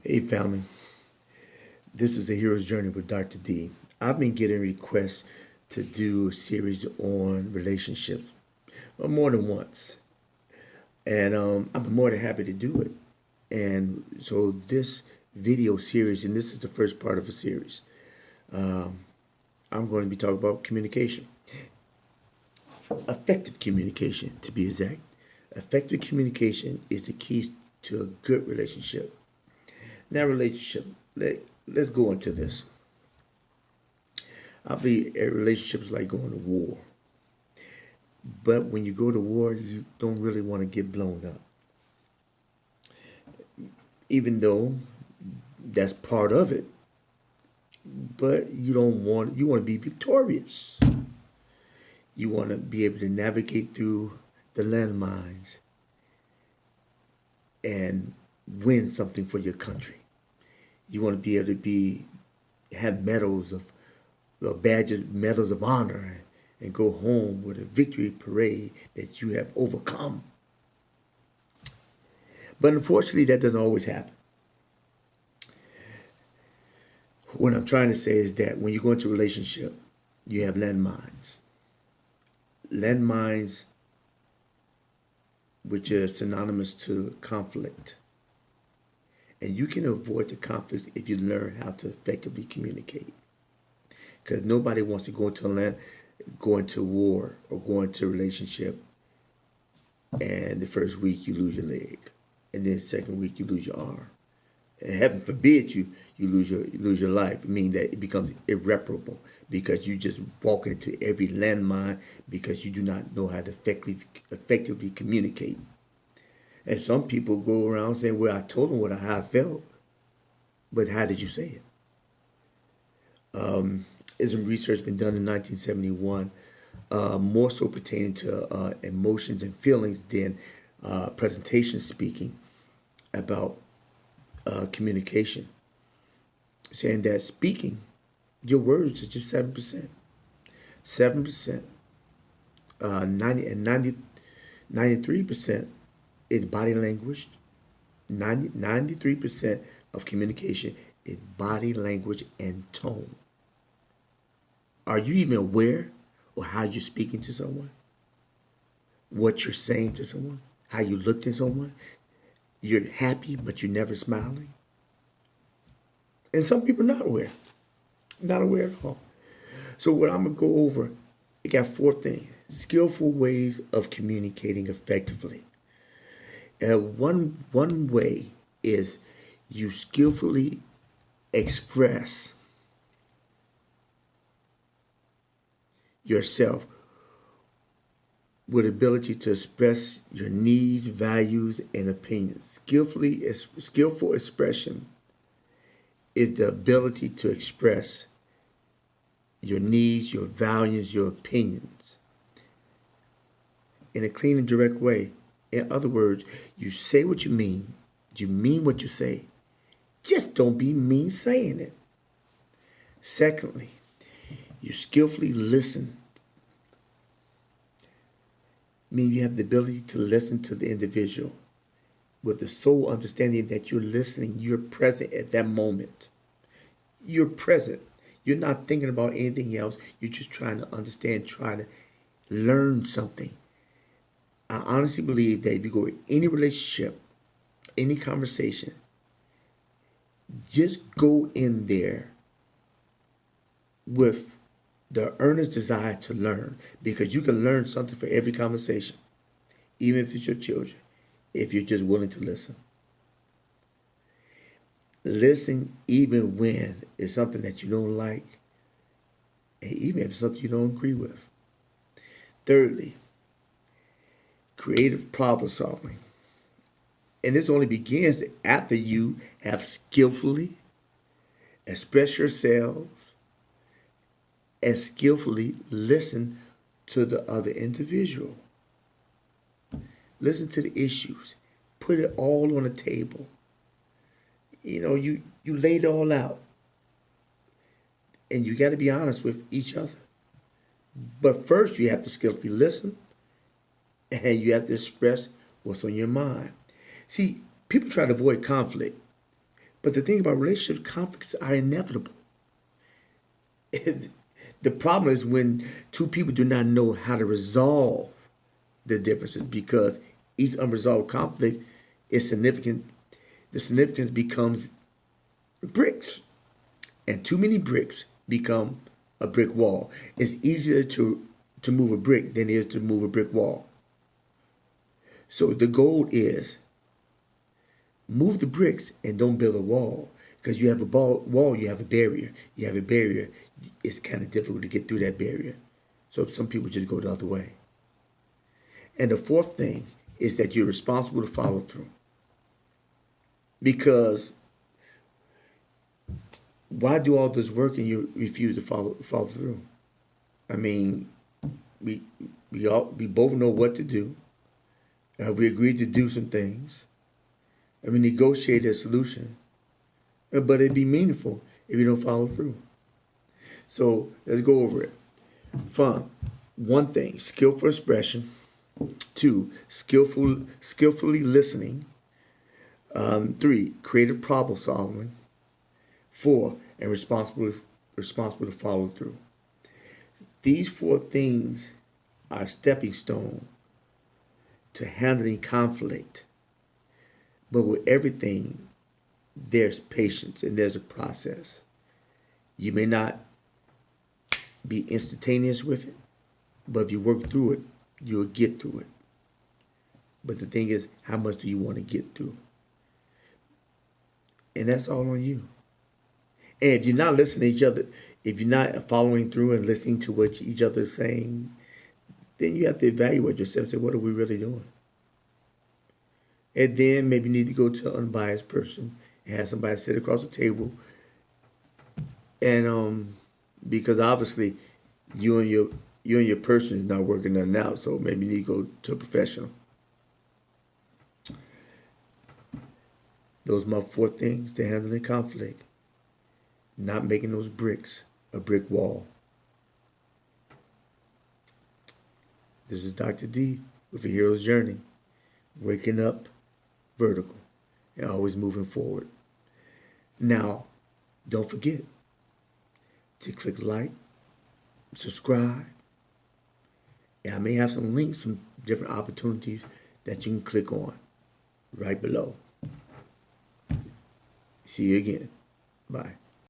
Hey family, this is a hero's journey with Dr. D. I've been getting requests to do a series on relationships, more than once, and I'm more than happy to do it. And so this video series, and this is the first part of a series, I'm going to be talking about communication, effective communication to be exact. Effective communication is the key to a good relationship. Now, let's go into this. I believe a relationship is like going to war. But when you go to war, you don't really want to get blown up. Even though that's part of it. But you want to be victorious. You want to be able to navigate through the landmines and win something for your country. You want to be able to have medals of honor, and go home with a victory parade that you have overcome. But unfortunately, that doesn't always happen. What I'm trying to say is that when you go into a relationship, you have landmines. Landmines, which are synonymous to conflict. And you can avoid the conflicts if you learn how to effectively communicate. Because nobody wants to go into war or go into a relationship, and the first week you lose your leg, and then the second week you lose your arm, and heaven forbid you lose your life. I mean that it becomes irreparable because you just walk into every landmine because you do not know how to effectively communicate. And some people go around saying, well, I told them how I felt, but how did you say it? Is some research been done in 1971, more so pertaining to emotions and feelings than presentation speaking about communication, saying that speaking, your words is just 7%. 7%, 93% is body language. 93% of communication is body language and tone. Are you even aware of how you're speaking to someone? What you're saying to someone? How you look at someone? You're happy, but you're never smiling. And some people are not aware. Not aware at all. So what I'm going to go over, I got 4 things. Skillful ways of communicating effectively. One way is you skillfully express yourself with ability to express your needs, values, and opinions. Skillful expression is the ability to express your needs, your values, your opinions in a clean and direct way. In other words, you say what you mean what you say. Just don't be mean saying it. Secondly, you skillfully listen. I mean, you have the ability to listen to the individual with the sole understanding that you're listening, you're present at that moment. You're present. You're not thinking about anything else. You're just trying to understand, trying to learn something. I honestly believe that if you go in any relationship, any conversation, just go in there with the earnest desire to learn, because you can learn something for every conversation, even if it's your children, if you're just willing to listen. Listen even when it's something that you don't like, and even if it's something you don't agree with. Thirdly, creative problem solving. And this only begins after you have skillfully expressed yourselves and skillfully listen to the other individual. Listen to the issues. Put it all on the table. You laid it all out. And you got to be honest with each other. But first you have to skillfully listen, and you have to express what's on your mind. See, people try to avoid conflict But the thing about relationships, conflicts are inevitable. The problem is when two people do not know how to resolve the differences, because each unresolved conflict is significant. The significance becomes bricks, and too many bricks become a brick wall. It's easier to move a brick than it is to move a brick wall. So the goal is move the bricks and don't build a wall. Because you have a wall, you have a barrier. You have a barrier, it's kind of difficult to get through that barrier. So some people just go the other way. And the fourth thing is that you're responsible to follow through. Because why do all this work and you refuse to follow through? I mean, we both know what to do. We agreed to do some things. And we negotiated a solution. But it'd be meaningful if you don't follow through. So let's go over it. Fun. One thing, skillful expression. Two, skillfully listening. Three, creative problem solving. Four, and responsible to follow through. These four things are a stepping stone to handling conflict. But with everything, there's patience and there's a process. You may not be instantaneous with it, but if you work through it, you'll get through it. But the thing is, how much do you want to get through? And that's all on you. And if you're not listening to each other, if you're not following through and listening to what each other is saying, then you have to evaluate yourself and say, what are we really doing? And then maybe you need to go to an unbiased person and have somebody sit across the table. And because obviously you and your person is not working nothing out, so maybe you need to go to a professional. Those are my four things to handling conflict. Not making those bricks a brick wall. This is Dr. D with A Hero's Journey. Waking up vertical and always moving forward. Now, don't forget to click like, subscribe, and I may have some links, some different opportunities that you can click on right below. See you again. Bye.